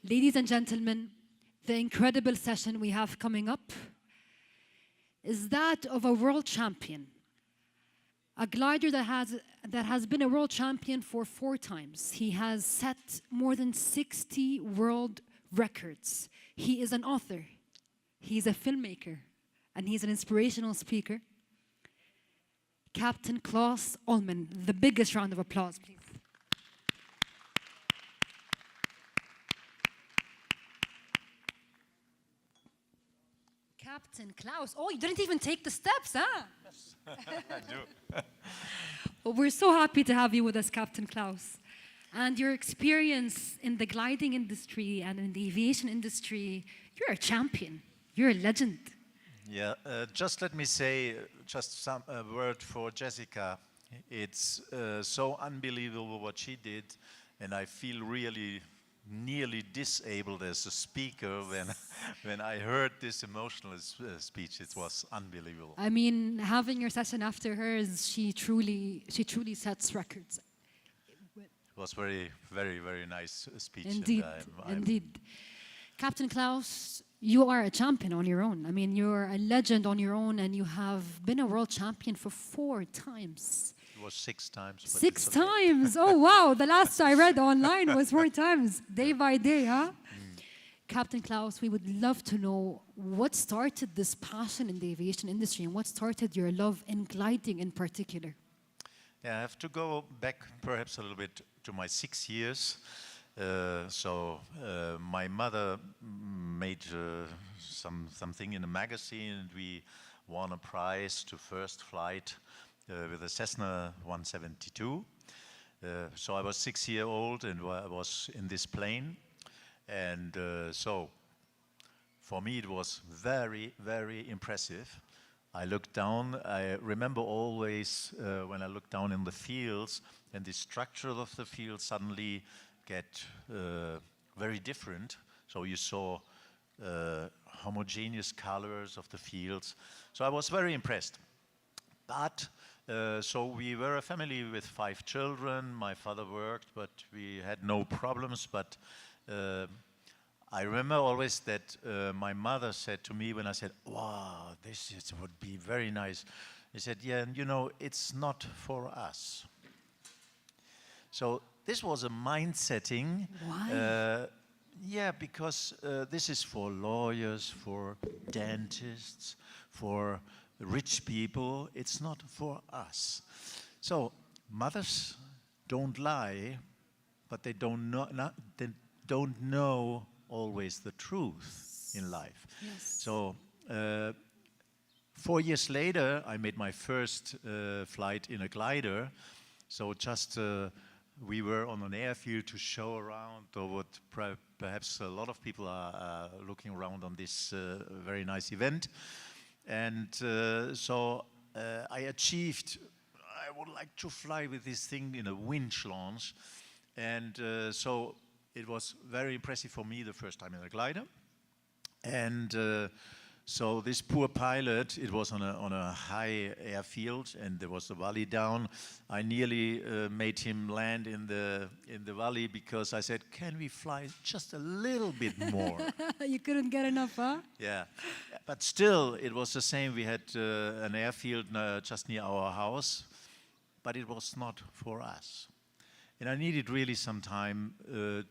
Ladies and gentlemen, the incredible session we have coming up is that of a world champion, a glider that has been a world champion for 4 times. He has set more than 60 world records. He is an author, he's a filmmaker, and he's an inspirational speaker. Captain Klaus Ohlmann. The biggest round of applause, please. Captain Klaus. Oh, you didn't even take the steps, huh? Yes, I do. Well, we're so happy to have you with us, Captain Klaus. And your experience in the gliding industry and in the aviation industry, you're a champion. You're a legend. Yeah, just let me say just a word for Jessica. It's so unbelievable what she did, and I feel really nearly disabled as a speaker when I heard this emotional speech. It was unbelievable. I mean, having your session after hers, she truly sets records. It was very, very, very nice speech. Indeed, indeed. Captain Klaus, you are a champion on your own. I mean, you're a legend on your own, and you have been a world champion for 4 times. It was 6 times. 6 times! Oh, wow. The last I read online was 4 times, day by day, huh? Captain Klaus, we would love to know what started this passion in the aviation industry and what started your love in gliding in particular. Yeah, I have to go back perhaps a little bit to my 6 years. My mother made something in a magazine, and we won a prize to first flight with a Cessna 172. So I was 6 years old, and I was in this plane. And so for me it was very, very impressive. I looked down. I remember always when I looked down in the fields, and the structure of the field suddenly get very different. So you saw homogeneous colors of the fields. So I was very impressed. But so we were a family with 5 children. My father worked, but we had no problems. But I remember always that my mother said to me when I said, "Wow, would be very nice." She said, "Yeah, and you know, it's not for us." So this was a mind setting. Why? Yeah, because this is for lawyers, for dentists, for rich people. It's not for us. So mothers don't lie, but they don't know always the truth in life. Yes. So 4 years later, I made my first flight in a glider. So just we were on an airfield to show around, or what perhaps a lot of people are looking around on this very nice event. And so I achieved, I would like to fly with this thing in a winch launch. And so it was very impressive for me the first time in a glider. And so this poor pilot, it was on a high airfield, and there was a valley down. I nearly made him land in the valley because I said, "Can we fly just a little bit more?" You couldn't get enough, huh? Yeah, but still, it was the same. We had an airfield just near our house, but it was not for us. And I needed really some time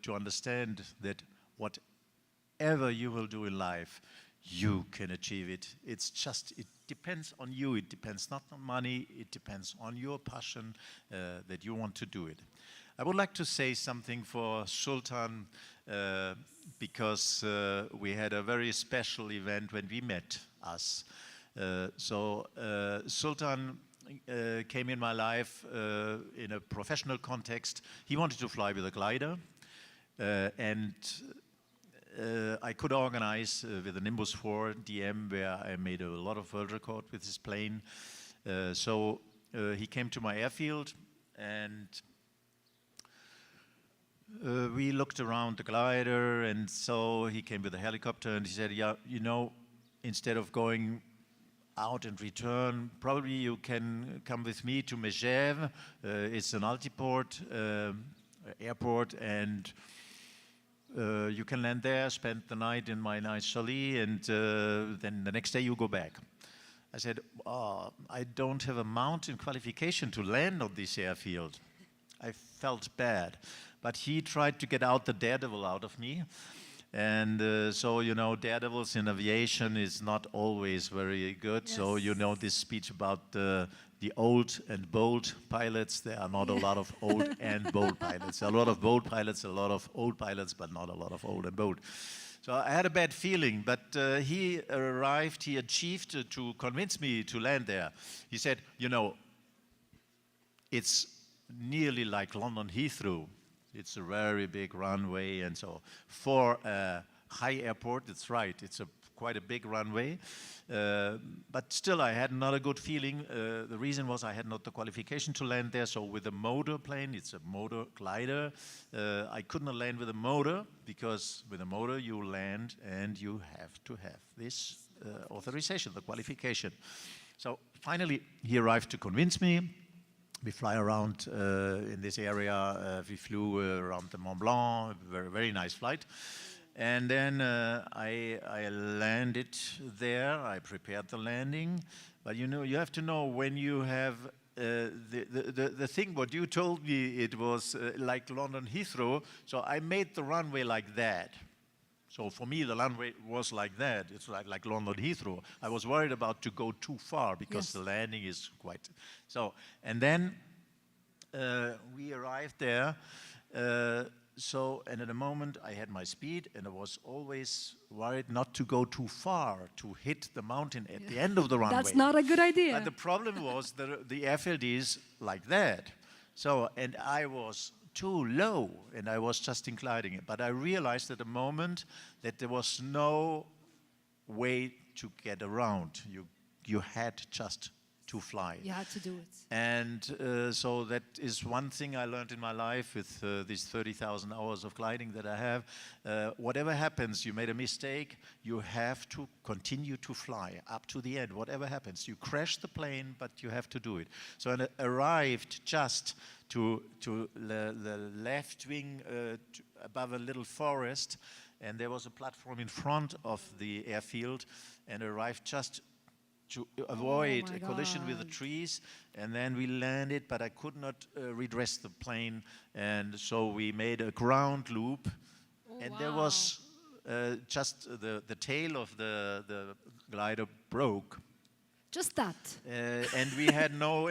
to understand that whatever you will do in life, you can achieve it. It depends on you. It depends not on money. It depends on your passion that you want to do it. I would like to say something for Sultan because we had a very special event when we met us. Sultan came in my life in a professional context. He wanted to fly with a glider, and I could organize with the Nimbus 4 DM, where I made a lot of world record with this plane. He came to my airfield, and we looked around the glider, and so he came with a helicopter, and he said, "Yeah, you know, instead of going out and return, probably you can come with me to Megève. It's an altiport airport, and you can land there, spend the night in my nice chalet, and then the next day you go back. I said, I don't have a mountain qualification to land on this airfield. I felt bad. But he tried to get out the daredevil out of me. And so, you know, daredevils in aviation is not always very good. Yes. So, you know, this speech about the old and bold pilots, there are not a lot of old and bold pilots. A lot of bold pilots, a lot of old pilots, but not a lot of old and bold. So I had a bad feeling, but he arrived, he achieved to convince me to land there. He said, you know, it's nearly like London Heathrow. It's a very big runway, and so for a high airport, it's right. It's quite a big runway, but still I had not a good feeling. The reason was I had not the qualification to land there, so with a motor plane, it's a motor glider, I could not land with a motor, because with a motor you land and you have to have this authorization, the qualification. So finally he arrived to convince me. We fly around in this area. We flew around the Mont Blanc, very, very nice flight. And then I landed there. I prepared the landing. But you know, you have to know when you have the thing what you told me, it was like London Heathrow. So I made the runway like that. So for me, the runway was like that. It's like London Heathrow. I was worried about to go too far because yes. The landing is quite... So, and then we arrived there. And at the moment I had my speed, and I was always worried not to go too far, to hit the mountain at the end of the runway. That's not a good idea. But the problem was the airfield is like that. So, and I was too low, and I was just inclining it. But I realized at the moment that there was no way to get around. You had just to fly. You had to do it. And so that is one thing I learned in my life with these 30,000 hours of gliding that I have. Whatever happens, you made a mistake, you have to continue to fly up to the end. Whatever happens, you crash the plane, but you have to do it. So I arrived just to the left wing above a little forest, and there was a platform in front of the airfield, and arrived just to avoid a collision with the trees, and then we landed, but I could not redress the plane, and so we made a ground loop, and there was just the tail of the glider broke. Just that. And we had no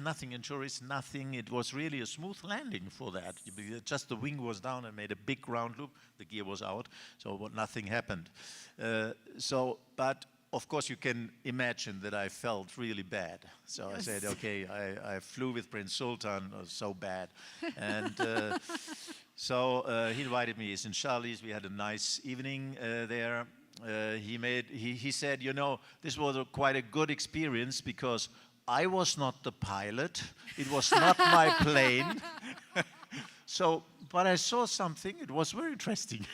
nothing insurance, nothing. It was really a smooth landing for that. Just the wing was down and made a big ground loop. The gear was out, so nothing happened. But of course, you can imagine that I felt really bad. So yes. I said, okay, I flew with Prince Sultan, so bad. And so he invited me. He's in Charlie's. We had a nice evening there. He said, you know, this was quite a good experience because I was not the pilot. It was not my plane. So, but I saw something. It was very interesting.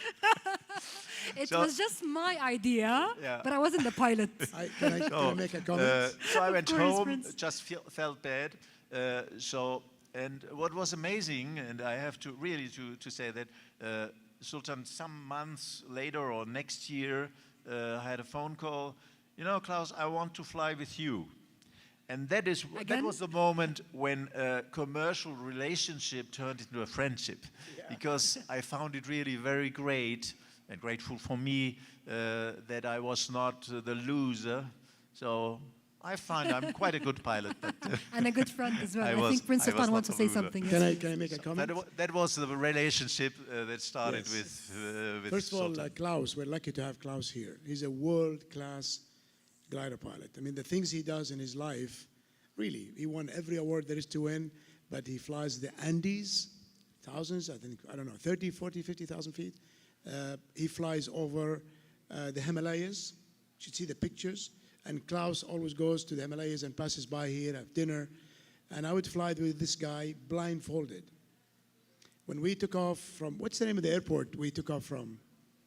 It was just my idea, but I wasn't the pilot. Can I make a comment? So I went home, Prince. Just felt bad. And what was amazing, and I have to really to say that Sultan, some months later or next year, I had a phone call. You know, Klaus, I want to fly with you. And that was the moment when a commercial relationship turned into a friendship, because I found it really very great and grateful for me that I was not the loser. So I find I'm quite a good pilot. But, and a good friend as well. I think Prince Sultan wants to say something. Can I make a comment? That was the relationship that started with First of all, Sultan. Klaus, we're lucky to have Klaus here. He's a world-class glider pilot. I mean, the things he does in his life, really, he won every award there is to win, but he flies the Andes, thousands, I don't know, 30, 40, 50,000 feet. He flies over the Himalayas. You should see the pictures. And Klaus always goes to the Himalayas and passes by here, have dinner. And I would fly with this guy blindfolded. When we took off from, what's the name of the airport we took off from?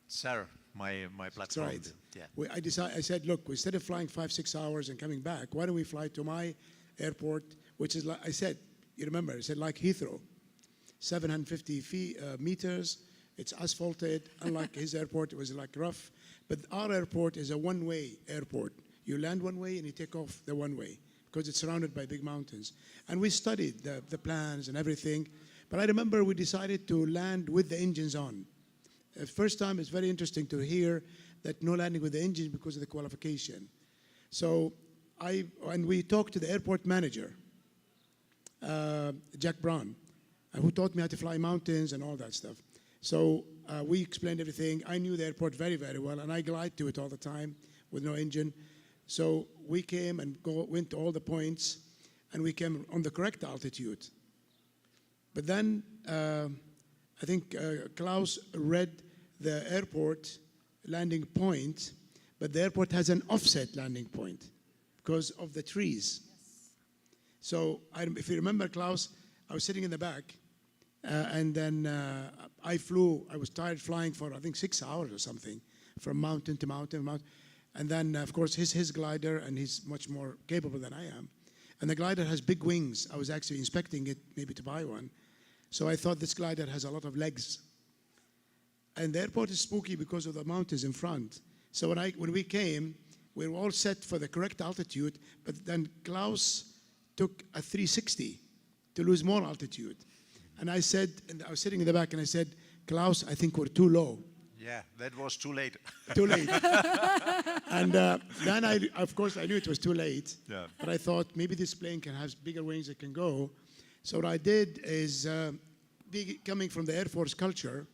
Sarah, my platform. That's right. Yeah. I said, look, instead of flying 5-6 hours and coming back, why don't we fly to my airport, which is like, I said, you remember, I said like Heathrow, 750 meters, It's asphalted, unlike his airport, it was like rough. But our airport is a one-way airport. You land one way and you take off the one way because it's surrounded by big mountains. And we studied the plans and everything. But I remember we decided to land with the engines on. First time, it's very interesting to hear that no landing with the engines because of the qualification. So and we talked to the airport manager, Jack Brown, who taught me how to fly mountains and all that stuff. So we explained everything. I knew the airport very, very well, and I glide to it all the time with no engine. So we came and went to all the points, and we came on the correct altitude. But then I think Klaus read the airport landing point, but the airport has an offset landing point because of the trees. Yes. So if you remember, Klaus, I was sitting in the back, and then I was tired flying for, I think, 6 hours or something, from mountain to mountain. And then, of course, his glider, and he's much more capable than I am. And the glider has big wings. I was actually inspecting it, maybe to buy one. So I thought this glider has a lot of legs. And the airport is spooky because of the mountains in front. So when we came, we were all set for the correct altitude, but then Klaus took a 360 to lose more altitude. And I said, and I was sitting in the back, and I said, Klaus, I think we're too low. Yeah, that was too late. Too late. And then of course, I knew it was too late. Yeah. But I thought maybe this plane can have bigger wings that can go. So what I did is, coming from the Air Force culture,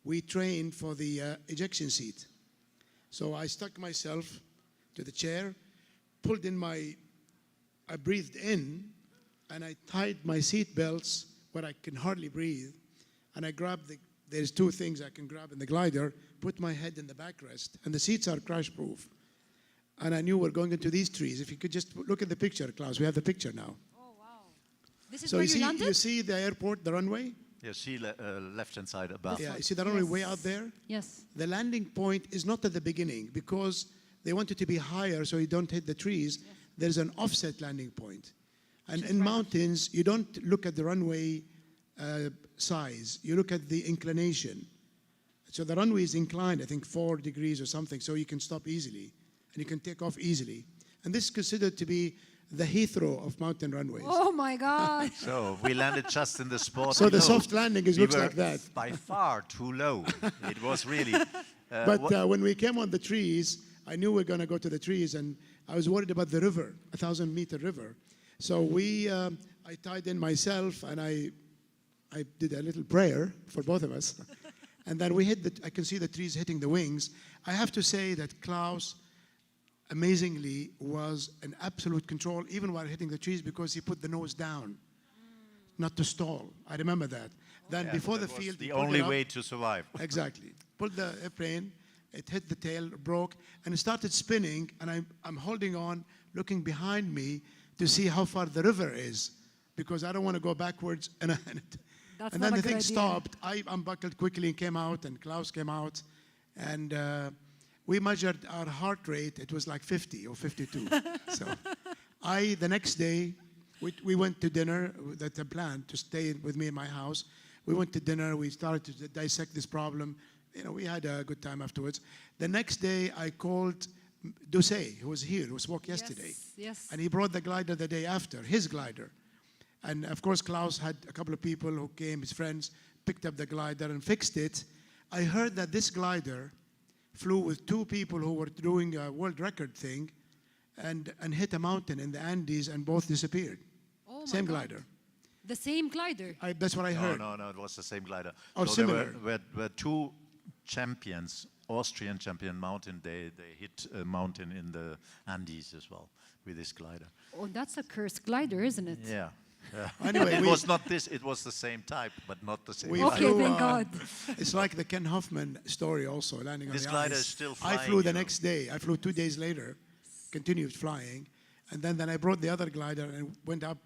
we trained for the ejection seat. So I stuck myself to the chair, pulled in I breathed in, and I tied my seat belts where I can hardly breathe. And I grabbed there's two things I can grab in the glider, put my head in the backrest, and the seats are crash-proof. And I knew we're going into these trees. If you could just look at the picture, Klaus, we have the picture now. Oh, wow. This is So where you landed? you see the airport, the runway? Yeah, see left-hand side above. Yeah, you see the runway way out there? Yes. The landing point is not at the beginning because they want it to be higher so you don't hit the trees. Yes. There's an offset landing point. And in mountains, you don't look at the runway size. You look at the inclination. So the runway is inclined, I think 4 degrees or something, so you can stop easily and you can take off easily. And this is considered to be the Heathrow of mountain runways. Oh my God. So we landed just in the spot. So the below. soft landing looks like that. By far too low. It was really. But when we came on the trees, I knew we were going to go to the trees, and I was worried about the river, 1,000-meter river. So I tied in myself, and I did a little prayer for both of us. And then I can see the trees hitting the wings. I have to say that Klaus, amazingly, was in absolute control, even while hitting the trees, because he put the nose down, not to stall. I remember that. Then yeah, before the was field, the only way to survive. Exactly. Pulled the airplane, it hit the tail, broke, and it started spinning, and I'm holding on, looking behind me to see how far the river is, because I don't want to go backwards. And then the thing stopped. I unbuckled quickly and came out, and Klaus came out, and we measured our heart rate. It was like 50 or 52. So the next day, we went to dinner. That's a plan to stay with me in my house. We went to dinner. We started to dissect this problem. We had a good time afterwards. The next day, I called Doucet, who was here, who spoke yesterday. Yes. And he brought the glider the day after, his glider. And of course, Klaus had a couple of people who came, his friends, picked up the glider and fixed it. I heard that this glider flew with 2 people who were doing a world record thing and hit a mountain in the Andes, and both disappeared. Oh my Same God. glider. The same glider? That's what I heard. No, it was the same glider. Or so similar. There were 2 champions, Austrian champion mountain. They hit a mountain in the Andes as well with this glider. Oh, that's a cursed glider, isn't it? Yeah. Anyway, it was not this. It was the same type, but not the same. Okay, flew, thank God. It's like the Ken Hoffman story also, landing on This the glider ice. is still I flying, flew the next day. I flew 2 days later, continued flying, and then I brought the other glider and went up.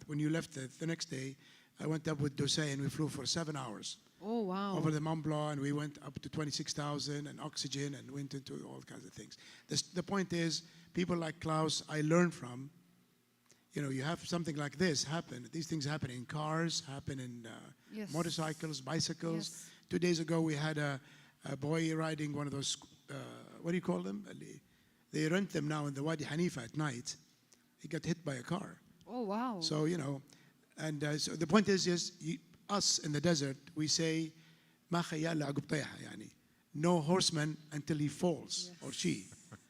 When you left the next day, I went up with Doucet, and we flew for 7 hours. Oh, wow. Over the Mont Blanc, and we went up to 26,000 and oxygen, and went into all kinds of things. The point is, people like Klaus, I learned from. You have something like this happen. These things happen in cars, happen in Yes. motorcycles, bicycles. Yes. 2 days ago, we had a boy riding one of those, what do you call them? They rent them now in the Wadi Hanifa at night. He got hit by a car. Oh, wow. So, and so the point is us in the desert, we say, ما خيال عقب طيحة, يعني, no horseman until he falls, or she.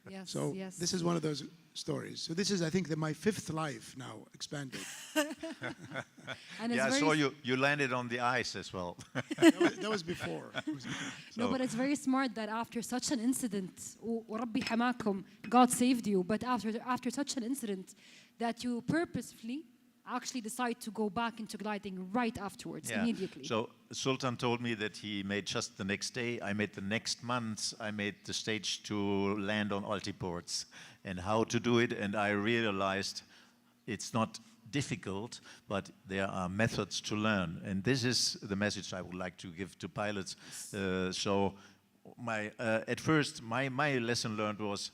Yes, So yes. this is one of those stories. So this is, I think, my 5th life now expanded. And it's Yeah, very so you landed on the ice as well. That was before. No, but it's very smart that after such an incident, وربي حماكم, God saved you, but after such an incident, that you purposefully actually decide to go back into gliding right afterwards, immediately. So Sultan told me that he made just the next day. I made the next month. I made the stage to land on altiports and how to do it. And I realized it's not difficult, but there are methods to learn. And this is the message I would like to give to pilots. So at first, my lesson learned was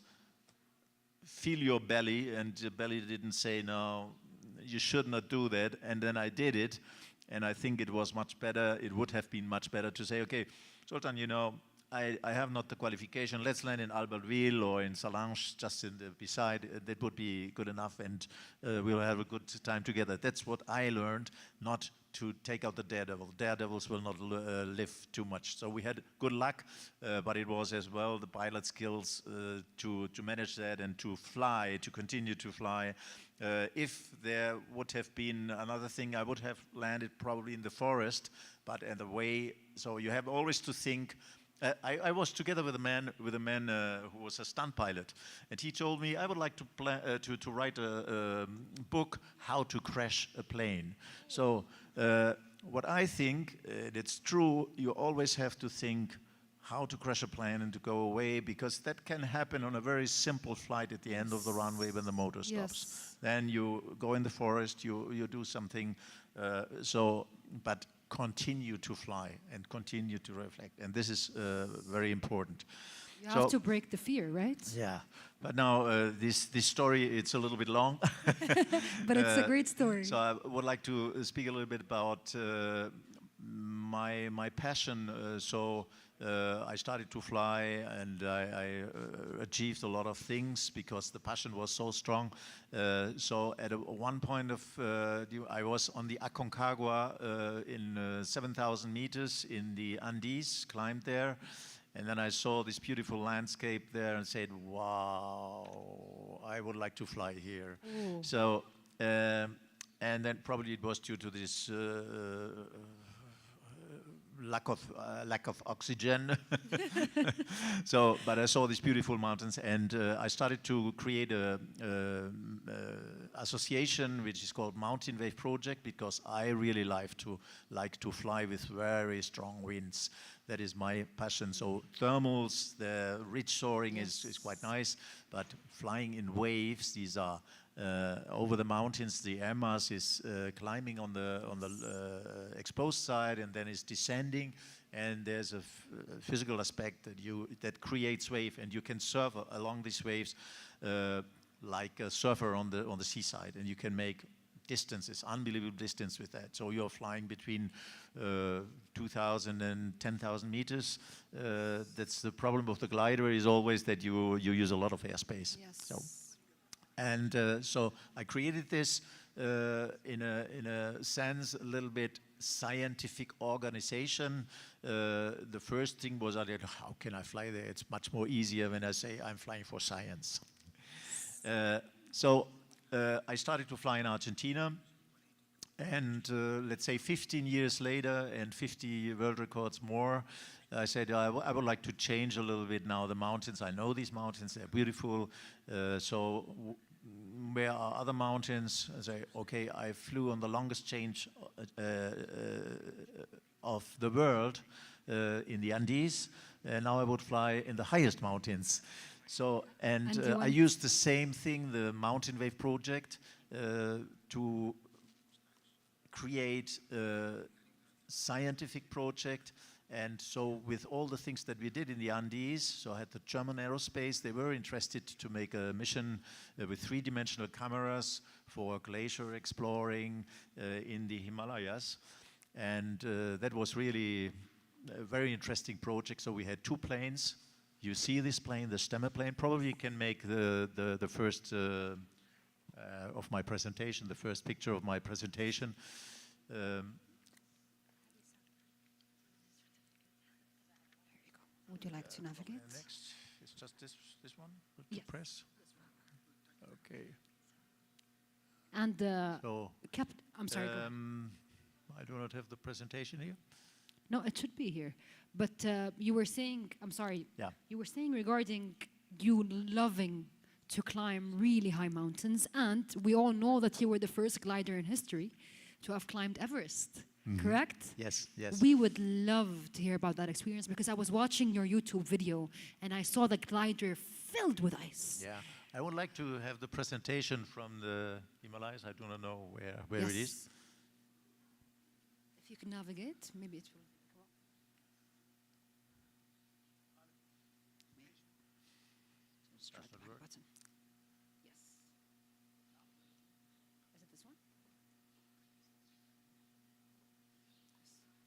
feel your belly, and the belly didn't say, no, you should not do that. And then I did it, and I think it was much better. It would have been much better to say, okay, Sultan, I have not the qualification. Let's land in Albertville or in Salange, just in the beside. That would be good enough, and we'll have a good time together. That's what I learned, not to take out the daredevil. Daredevils will not live too much. So we had good luck, but it was as well the pilot skills to manage that and to fly, to continue to fly. If there would have been another thing, I would have landed probably in the forest, but in the way. So you have always to think. I was together with a man who was a stunt pilot, and he told me I would like to write a book how to crash a plane. So what I think, it's true, you always have to think how to crash a plane and to go away, because that can happen on a very simple flight at the end of the runway when the motor stops. Yes. Then you go in the forest, you do something, but continue to fly and continue to reflect. And this is very important. You have to break the fear, right? Yeah, but now this story, it's a little bit long. But it's a great story. So I would like to speak a little bit about my passion. I started to fly, and I achieved a lot of things because the passion was so strong. So at one point I was on the Aconcagua in 7,000 meters in the Andes, climbed there, and then I saw this beautiful landscape there and said, wow, I would like to fly here. Ooh. So, and then probably it was due to this lack of oxygen. So, but I saw these beautiful mountains, and I started to create a association which is called Mountain Wave Project, because I really like to fly with very strong winds. That is my passion. So thermals, the ridge soaring is quite nice, but flying in waves, these are over the mountains. The air mass is climbing on the exposed side, and then is descending, and there's a physical aspect that creates wave, and you can surf along these waves like a surfer on the seaside, and you can make distances, unbelievable distance with that. So you're flying between 2,000 and 10,000 meters. That's the problem of the glider, is always that you use a lot of airspace. Yes. So I created this in a sense, a little bit scientific organization. The first thing was, how can I fly there? It's much more easier when I say I'm flying for science. So I started to fly in Argentina, and let's say 15 years later and 50 world records more, I said I would like to change a little bit now. The mountains, I know these mountains, they're beautiful. So where are other mountains? I say, okay, I flew on the longest change of the world in the Andes, and now I would fly in the highest mountains. So, and I used the same thing, the Mountain Wave Project, to create a scientific project. And so with all the things that we did in the Andes, so I had the German Aerospace, they were interested to make a mission with three-dimensional cameras for glacier exploring in the Himalayas. And that was really a very interesting project. So we had 2 planes. You see this plane, the Stemmer plane. Probably you can make the first of my presentation, the first picture of my presentation. Would you like to navigate? Next, it's just this one to Yes. press. Okay. And So I'm sorry. Go ahead. I do not have the presentation here. No, it should be here. But you were saying, I'm sorry. Yeah. You were saying regarding you loving to climb really high mountains, and we all know that you were the first glider in history to have climbed Everest. Correct? Yes, yes. We would love to hear about that experience because I was watching your YouTube video and I saw the glider filled with ice. Yeah, I would like to have the presentation from the Himalayas. I do not know where it is. Yes. If you can navigate, maybe it will come up. Just try the back button. Yes. Is it this one?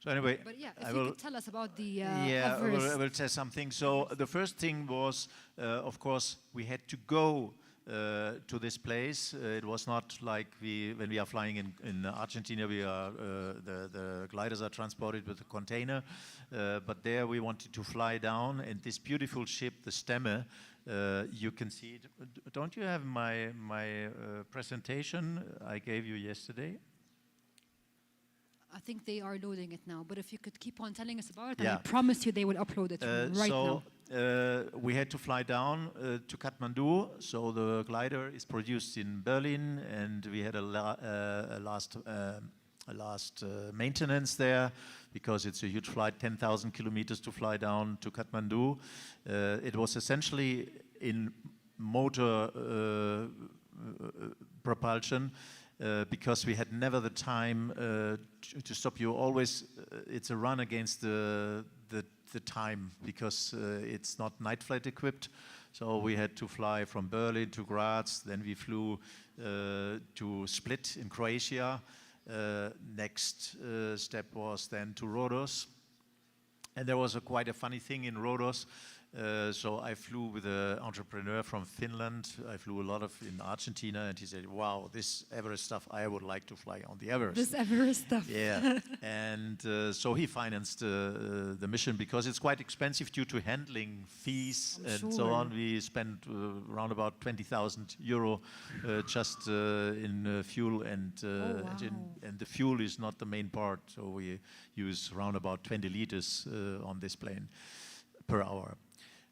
So anyway, But yeah, I if you will. could tell us about the Yeah, Everest. I will say something. So the first thing was, of course, we had to go to this place. It was not like when we are flying in Argentina, the gliders are transported with a container. But there we wanted to fly down, and this beautiful ship, the Stemmer, you can see it. Don't you have my presentation I gave you yesterday? I think they are loading it now, but if you could keep on telling us about it, Yeah. and I promise you they will upload it right now. We had to fly down to Kathmandu. So the glider is produced in Berlin, and we had a last maintenance there because it's a huge flight, 10,000 kilometers to fly down to Kathmandu. It was essentially in motor propulsion. Because we had never the time to stop. You always, it's a run against the time because it's not night flight equipped. So we had to fly from Berlin to Graz. Then we flew to Split in Croatia. Next step was then to Rhodos. And there was quite a funny thing in Rhodos. So I flew with an entrepreneur from Finland. I flew a lot in Argentina, and he said, "Wow, this Everest stuff, I would like to fly on the Everest." This Everest stuff. Yeah, and so he financed the mission because it's quite expensive due to handling fees I'm and so sure. on. We spent around about 20,000 euro just in fuel and engine, wow. and the fuel is not the main part. So we use around about 20 liters on this plane per hour.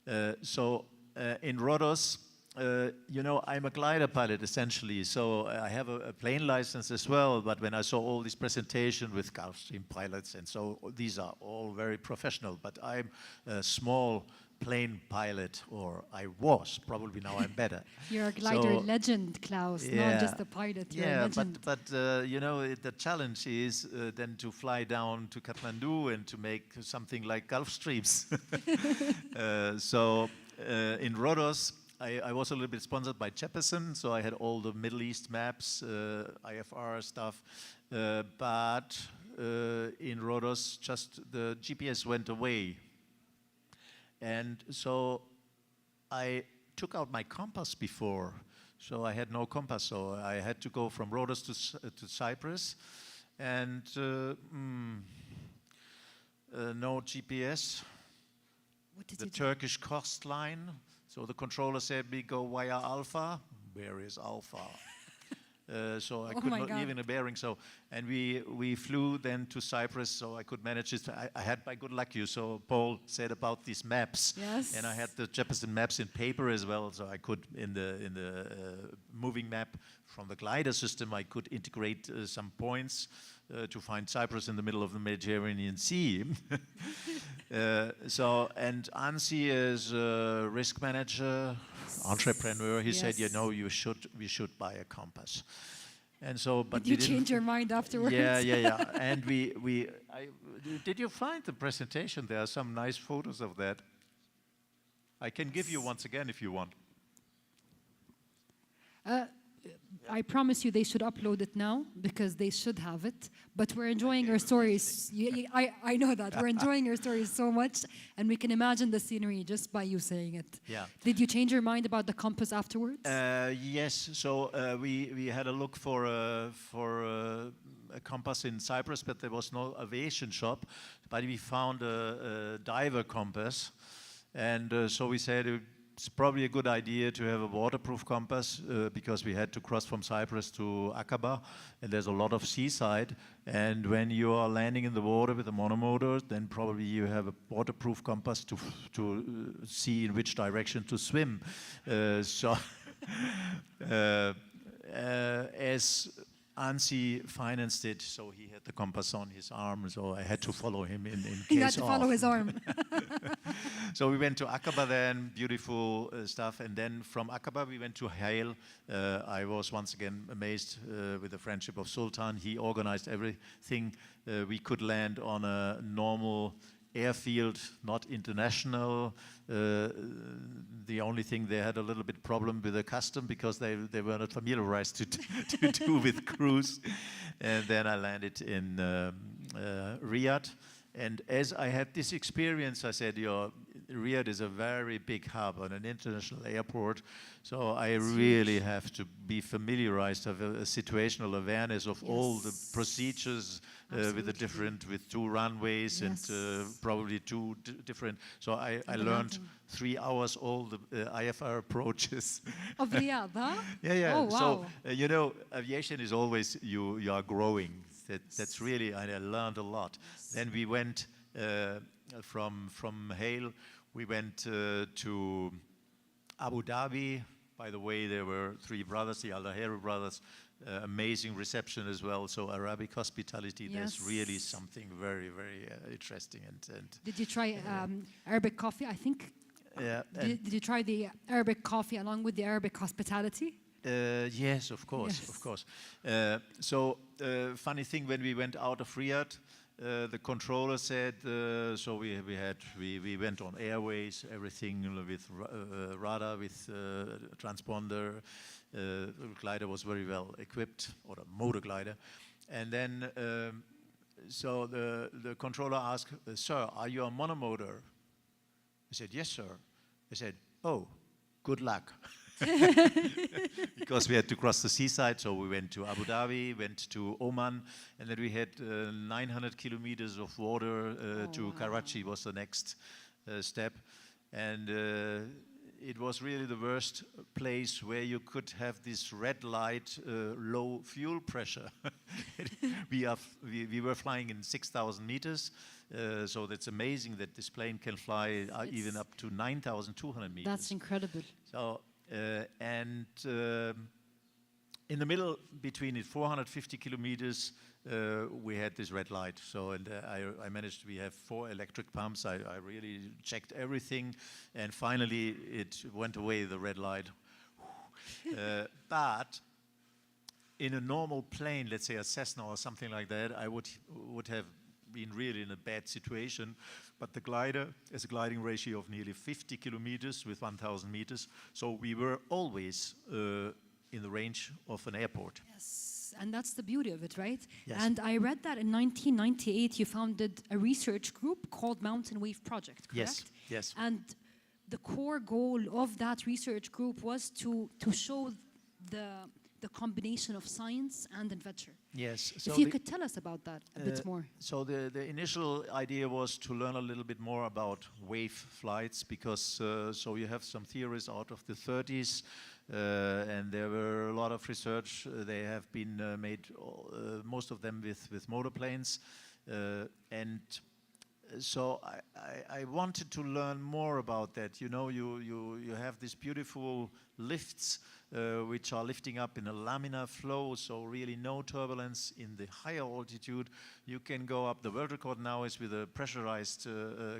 In Rhodos, I'm a glider pilot essentially, so I have a plane license as well. But when I saw all this presentation with Gulfstream pilots, and so these are all very professional, but I'm a small plane pilot, or I was. Probably now I'm better. You're a glider legend, Klaus, not just a pilot. You're a legend. but the challenge is then to fly down to Kathmandu and to make something like Gulfstreams. In Rhodos, I was a little bit sponsored by Jeppesen, so I had all the Middle East maps, IFR stuff, but in Rhodos, just the GPS went away. And so I took out my compass before, so I had no compass, so I had to go from Rhodos to Cyprus, and no GPS. What did The you do? Turkish coastline, so the controller said we go via Alpha. Where is Alpha? So I Oh could my not God. even a bearing. So, and we flew then to Cyprus, so I could manage it. I had by good luck so Paul said about these maps, Yes. and I had the Jeppesen maps in paper as well, so I could in the moving map from the glider system I could integrate some points to find Cyprus in the middle of the Mediterranean Sea. And Ansi is a risk manager, entrepreneur. He said, Yes. we should buy a compass. And so, but Did you we didn't. change your mind afterwards? Yeah. And did you find the presentation? There are some nice photos of that. I can give you once again if you want. I promise you they should upload it now because they should have it. But we're enjoying your stories. I know that. We're enjoying your stories so much, and we can imagine the scenery just by you saying it. Yeah. Did you change your mind about the compass afterwards? Yes. So we had a look for a compass in Cyprus, but there was no aviation shop. But we found a diver compass, and so we said it's probably a good idea to have a waterproof compass because we had to cross from Cyprus to Aqaba, and there's a lot of seaside. And when you are landing in the water with a monomotor, then probably you have a waterproof compass to see in which direction to swim. So as Ansi financed it, so he had the compass on his arm, so I had to follow him in case You had to follow his arm. So we went to Aqaba then, beautiful stuff, and then from Aqaba we went to Hail. I was once again amazed with the friendship of Sultan. He organized everything. We could land on a normal airfield, not international. The only thing they had a little bit problem with the custom because they were not familiarized to do with cruise. And then I landed in Riyadh. And as I had this experience, I said, Riyadh is a very big hub and an international airport, so I really have to be familiarized, have a situational awareness of all the procedures with 2 runways and probably 2 different. So I learned 3 hours all the IFR approaches. Of Riyadh, huh? Yeah. Oh, wow. So aviation is always you are growing. That's really, I learned a lot. Then we went from Hail, we went to Abu Dhabi. By the way, there were 3 brothers, the Al Daheri brothers, amazing reception as well. So Arabic hospitality, there's really something very, very interesting. And did you try Arabic coffee? I think. Yeah. Did you try the Arabic coffee along with the Arabic hospitality? Yes, of course, Yes. of course. So funny thing, when we went out of Riyadh, the controller said, so we went on airways, everything with radar, with transponder. The glider was very well equipped, or a motor glider. And then, so the controller asked, "Sir, are you a monomotor?" I said, "Yes, sir." I said, "Oh, good luck." Because we had to cross the seaside, so we went to Abu Dhabi, went to Oman, and then we had 900 kilometers of water to Karachi was the next step. And it was really the worst place where you could have this red light, low fuel pressure. We were flying in 6,000 meters, so that's amazing that this plane can fly even up to 9,200 meters. That's incredible. So, in the middle between it, 450 kilometers, we had this red light. So, and I managed, we have 4 electric pumps. I really checked everything, and finally it went away, the red light. But in a normal plane, let's say a Cessna or something like that, I would have been really in a bad situation. But the glider has a gliding ratio of nearly 50 kilometers with 1,000 meters. So we were always in the range of an airport. Yes, and that's the beauty of it, right? Yes. And I read that in 1998 you founded a research group called Mountain Wave Project, correct? Yes, yes. And the core goal of that research group was to show the combination of science and adventure. Yes. So if you could tell us about that a bit more. So the initial idea was to learn a little bit more about wave flights because so you have some theories out of the 30s and there were a lot of research. They have been made, most of them with motorplanes, and so I wanted to learn more about that. You know, you have these beautiful lifts which are lifting up in a laminar flow, so really no turbulence in the higher altitude. You can go up. The world record now is with a pressurized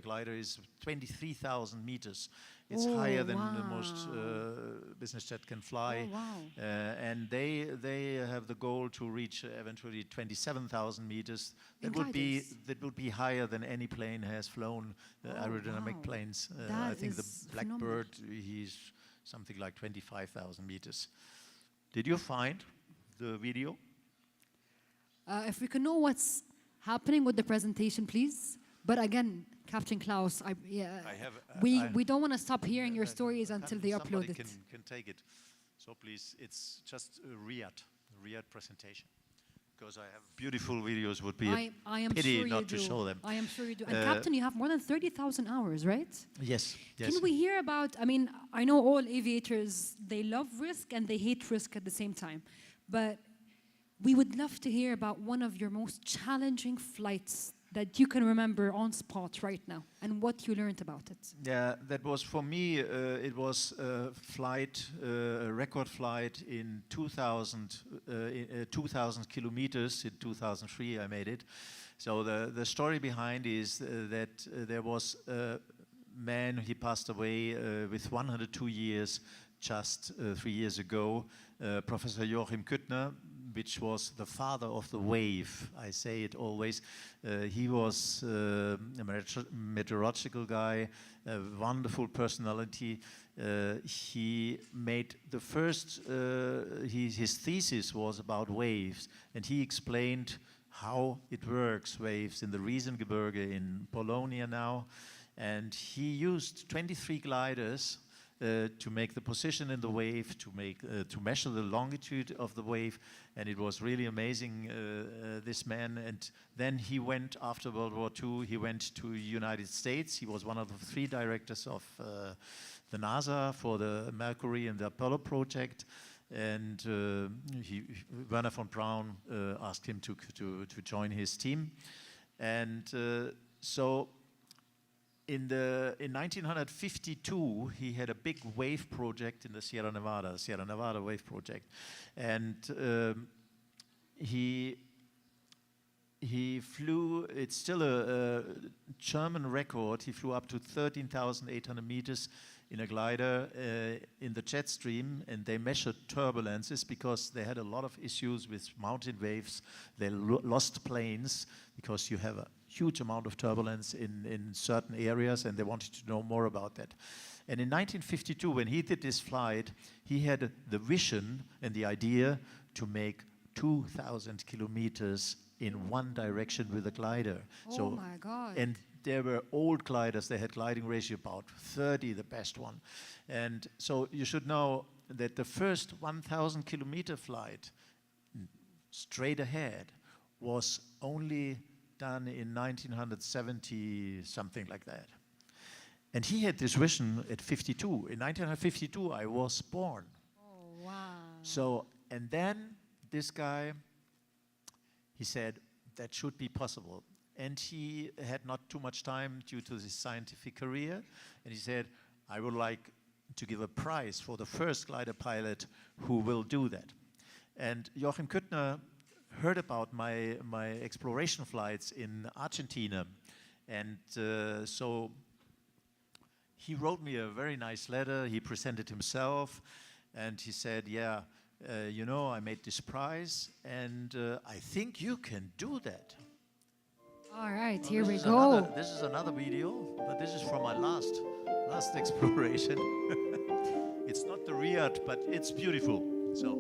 glider is 23,000 meters. It's higher than the most business jet can fly. Oh, wow. And they have the goal to reach eventually 27,000 meters. In That gliders? would be higher than any plane has flown, aerodynamic wow. planes. That I think the is Blackbird, he's something like 25,000 meters. Did you find the video? If we can know what's happening with the presentation, please. But again, Captain Klaus, we don't want to stop hearing your stories until they upload it. Can take it. So please, it's just a Riyadh presentation. Because I have beautiful videos, would be I am pity sure not you to do. show them. I am sure you do. And Captain, you have more than 30,000 hours, right? Yes, yes. Can we hear about, I mean, I know all aviators, they love risk and they hate risk at the same time. But we would love to hear about one of your most challenging flights that you can remember on spot right now and what you learned about it. Yeah, that was for me, it was a flight, a record flight in 2,000 kilometers. In 2003 I made it. So the story behind is that there was a man, he passed away with 102 years just 3 years ago, Professor Joachim Küttner, which was the father of the wave. I say it always. He was a meteorological guy, a wonderful personality. He made the first, his thesis was about waves, and he explained how it works, waves in the Riesengebirge in Polonia now. And he used 23 gliders to make the position in the wave, to measure the longitude of the wave, and it was really amazing, this man. And then he went, after World War II, he went to United States. He was one of the 3 directors of the NASA for the Mercury and the Apollo project, and Werner von Braun asked him to join his team. And so in 1952, he had a big wave project in the Sierra Nevada wave project, and he flew. It's still a German record. He flew up to 13,800 meters in a glider in the jet stream, and they measured turbulences because they had a lot of issues with mountain waves. They lost planes because you have a huge amount of turbulence in certain areas, and they wanted to know more about that. And in 1952, when he did this flight, he had the vision and the idea to make 2,000 kilometers in one direction with a glider. Oh my God. And there were old gliders, they had gliding ratio about 30, the best one. And so you should know that the first 1,000 kilometer flight straight ahead was only done in 1970, something like that. And he had this vision at 52. In 1952, I was born. Oh, wow. So, and then this guy, he said, that should be possible. And he had not too much time due to his scientific career. And he said, I would like to give a prize for the first glider pilot who will do that. And Joachim Küttner heard about my exploration flights in Argentina. And so he wrote me a very nice letter. He presented himself, and he said, yeah, you know, I made this prize, and I think you can do that. All right, Well, here we this is go. This is another video, but this is from my last exploration. It's not the Riyadh, but it's beautiful. So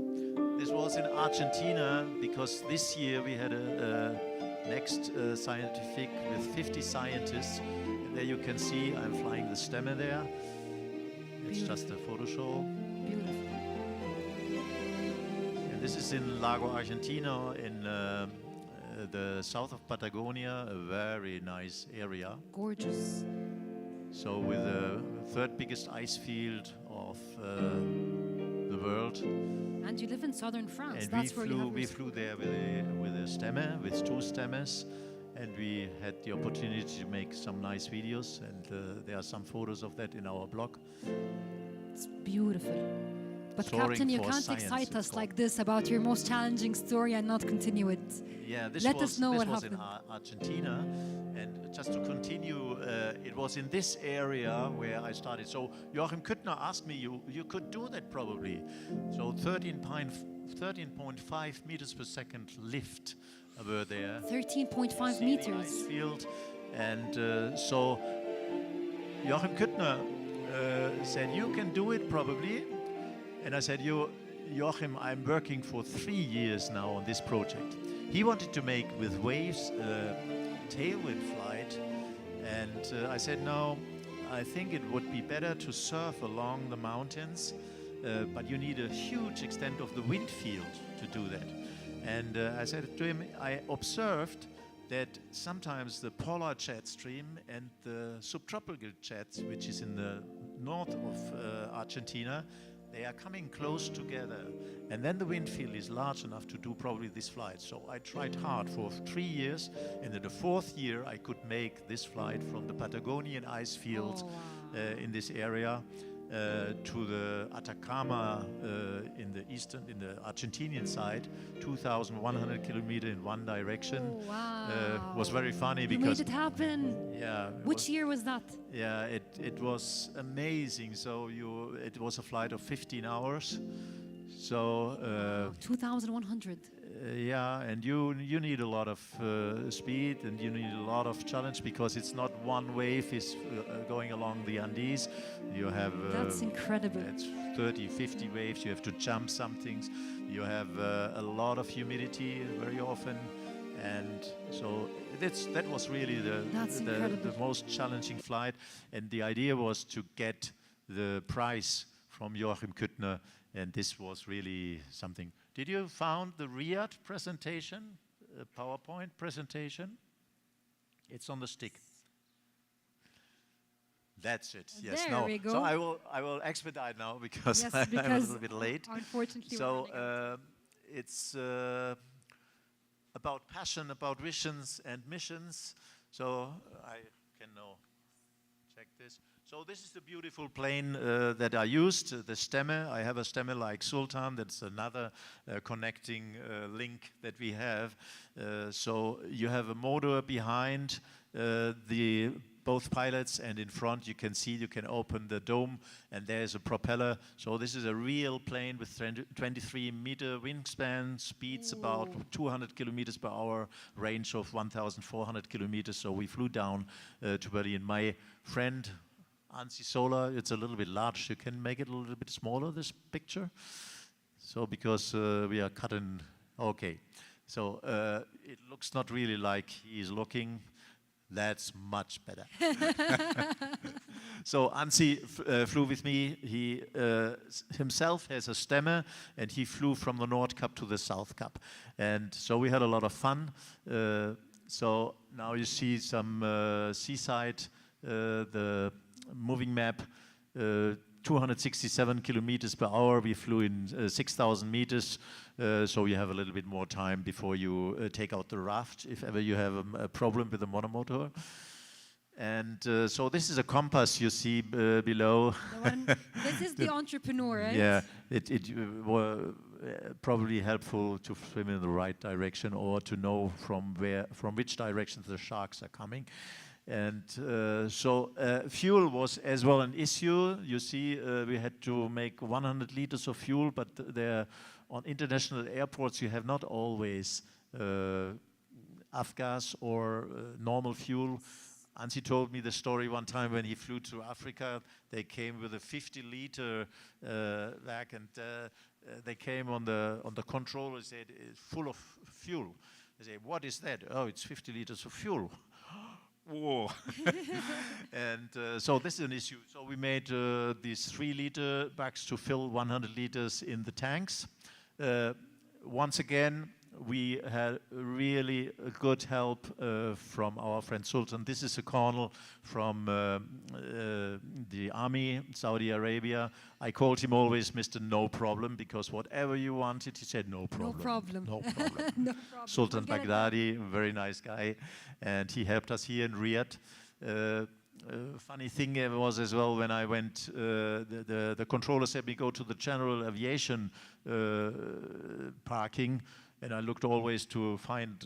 this was in Argentina, because this year we had a next scientific with 50 scientists. And there you can see I'm flying the Stemme there. It's just a photo show. Beautiful. And this is in Lago Argentino in the south of Patagonia, a very nice area. Gorgeous. So with the 3rd biggest ice field of the world. And you live in southern France. And That's where you have we flew there with a Stemme, with 2 Stemmes, and we had the opportunity to make some nice videos, and there are some photos of that in our blog. It's beautiful. But Soaring Captain, you for can't Science, excite it's us called. like this about your most challenging story and not continue it. Yeah, this Let was, us know this what was happened. in Argentina, and just to continue, it was in this area where I started. So Joachim Küttner asked me, you could do that probably. So 13.5 meters per second lift were there. 13.5 See the meters. ice field, and so Joachim Küttner said, you can do it probably. And I said, you Joachim, I'm working for 3 years now on this project. He wanted to make with waves tailwind flight, and I said, no, I think it would be better to surf along the mountains, but you need a huge extent of the wind field to do that. And I said to him, I observed that sometimes the polar jet stream and the subtropical jet, which is in the north of Argentina, they are coming close together. And then the wind field is large enough to do probably this flight. So I tried hard for 3 years, and in the 4th year I could make this flight from the Patagonian ice fields in this area to the Atacama in the Argentinian side, 2,100 kilometers in one direction. Oh, wow. Was very funny You because made it happen. yeah. Which year was that? Yeah, it was amazing. So it was a flight of 15 hours. So 2,100. yeah, and you need a lot of speed, and you need a lot of challenge, because it's not one wave is going along the Andes. You have That's incredible. it's 30, 50 waves. You have to jump some things. You have a lot of humidity very often, and so that was really the most challenging flight. And the idea was to get the prize from Joachim Küttner, and this was really something. Did you found the Riyadh presentation, PowerPoint presentation? It's on the stick. That's it. Yes. There no. we go. So I will expedite now because, Yes, I'm a because little bit late. Unfortunately, So we're running out. it's about passion, about visions and missions. So I can now check this. So this is the beautiful plane that I used, the Stemme. I have a Stemme like Sultan. That's another connecting link that we have. So you have a motor behind both pilots, and in front you can see, you can open the dome, and there's a propeller. So this is a real plane with 23-meter wingspan, speeds about 200 kilometers per hour, range of 1,400 kilometers. So we flew down to Berlin. My friend Ansi Sola, it's a little bit large. You can make it a little bit smaller, this picture. So because we are cutting, okay. So it looks not really like he's looking. That's much better. So Ansi flew with me. He himself has a Stemme, and he flew from the North Cap to the South Cap. And so we had a lot of fun. So now you see some seaside, the moving map, 267 kilometers per hour. We flew in 6,000 meters, so you have a little bit more time before you take out the raft, if ever you have a problem with the monomotor. And so this is a compass you see below. This is the entrepreneur, right? Yeah, it was probably helpful to swim in the right direction, or to know from which direction the sharks are coming. And so fuel was as well an issue. You see, we had to make 100 liters of fuel, but there on international airports you have not always avgas or normal fuel. Ansi told me the story one time when he flew to Africa. They came with a 50-liter bag, and they came on the control and said, it's full of fuel. They say, what is that? Oh, it's 50 liters of fuel. Whoa. And so this is an issue. So we made these 3-liter bags to fill 100 liters in the tanks. Once again, we had really good help from our friend Sultan. This is a colonel from the army, Saudi Arabia. I called him always Mr. No Problem, because whatever you wanted, he said no problem. No problem. No problem. No problem. Sultan Baghdadi, a very nice guy, and he helped us here in Riyadh. Funny thing was as well, when I went, the controller said me go to the general aviation parking, and I looked always to find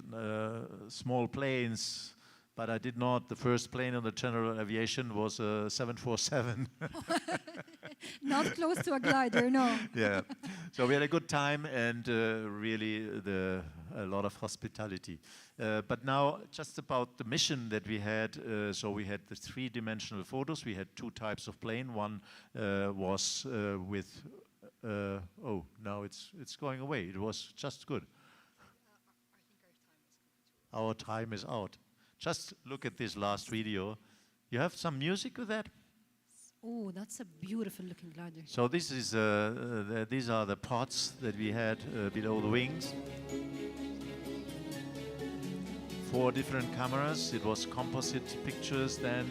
small planes, but I did not. The first plane on the general aviation was a 747. Not close to a glider, no. Yeah, so we had a good time, and really a lot of hospitality. But now, just about the mission that we had, so we had the 3-dimensional photos. We had 2 types of plane. One was with oh, now it's going away. It was just good. Our time is out. Just look at this last video. You have some music with that? Oh, that's a beautiful looking glider. So this is these are the pods that we had below the wings. 4 different cameras. It was composite pictures then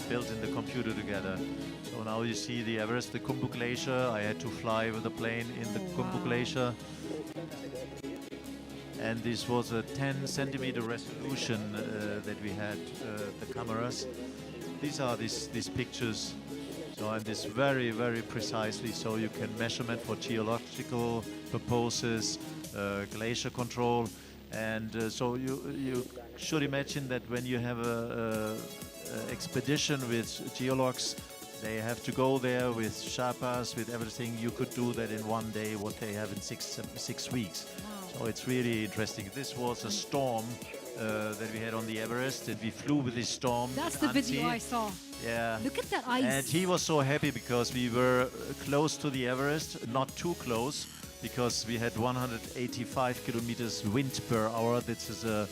built in the computer together. So now you see the Everest, the Khumbu Glacier. I had to fly with the plane in the Khumbu Glacier. And this was a 10 centimeter resolution that we had, the cameras. These are these pictures. So, and this very, very precisely, so you can measurement for geological purposes, glacier control. And so you should imagine that when you have a expedition with geologs, they have to go there with Sherpas, with everything. You could do that in one day, what they have in six weeks. Wow. So it's really interesting. This was a storm that we had on the Everest, and we flew with this storm. That's the video I saw. Yeah. Look at that ice. And he was so happy because we were close to the Everest, not too close, because we had 185 kilometers wind per hour. This is a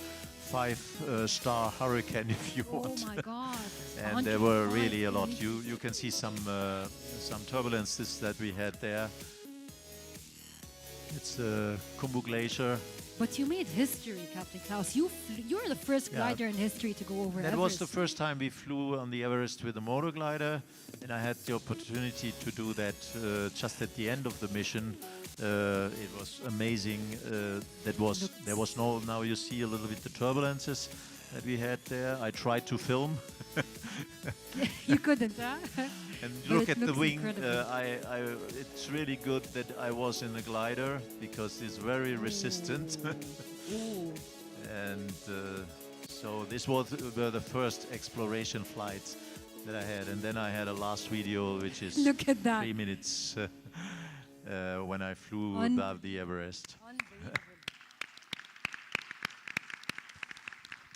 5-star hurricane, if you want. Oh my God. And there were really a lot. You can see some turbulences that we had there. It's the Khumbu Glacier. But you made history, Captain Klaus. You're the first glider in history to go over That Everest. was the first time we flew on the Everest with a motor glider, and I had the opportunity to do that just at the end of the mission. It was amazing. There was no. Now you see a little bit the turbulences that we had there. I tried to film. You couldn't, huh? And But look it at the looks wing. incredible. It's really good that I was in the glider because it's very resistant. Ooh. And so this were the first exploration flights that I had. And then I had a last video, which is Look at that. 3 minutes when I flew above the Everest. Unbelievable.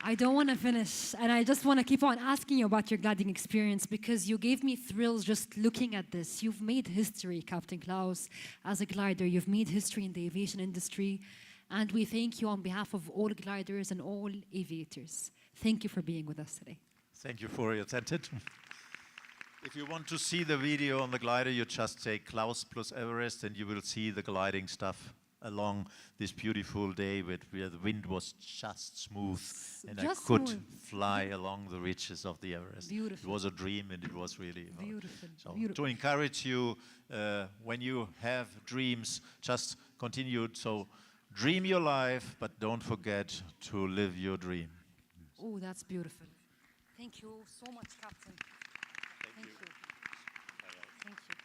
I don't want to finish, and I just want to keep on asking you about your gliding experience because you gave me thrills just looking at this. You've made history, Captain Klaus, as a glider. You've made history in the aviation industry, and we thank you on behalf of all gliders and all aviators. Thank you for being with us today. Thank you for your attention. If you want to see the video on the glider, you just say Klaus plus Everest, and you will see the gliding stuff along this beautiful day where the wind was just smooth, and Just I could smooth. fly along the ridges of the Everest. Beautiful. It was a dream, and it was really Beautiful, So beautiful. to encourage you, when you have dreams, just continue. So dream your life, but don't forget to live your dream. Oh, that's beautiful. Thank you so much, Captain. Thank you. Thank you.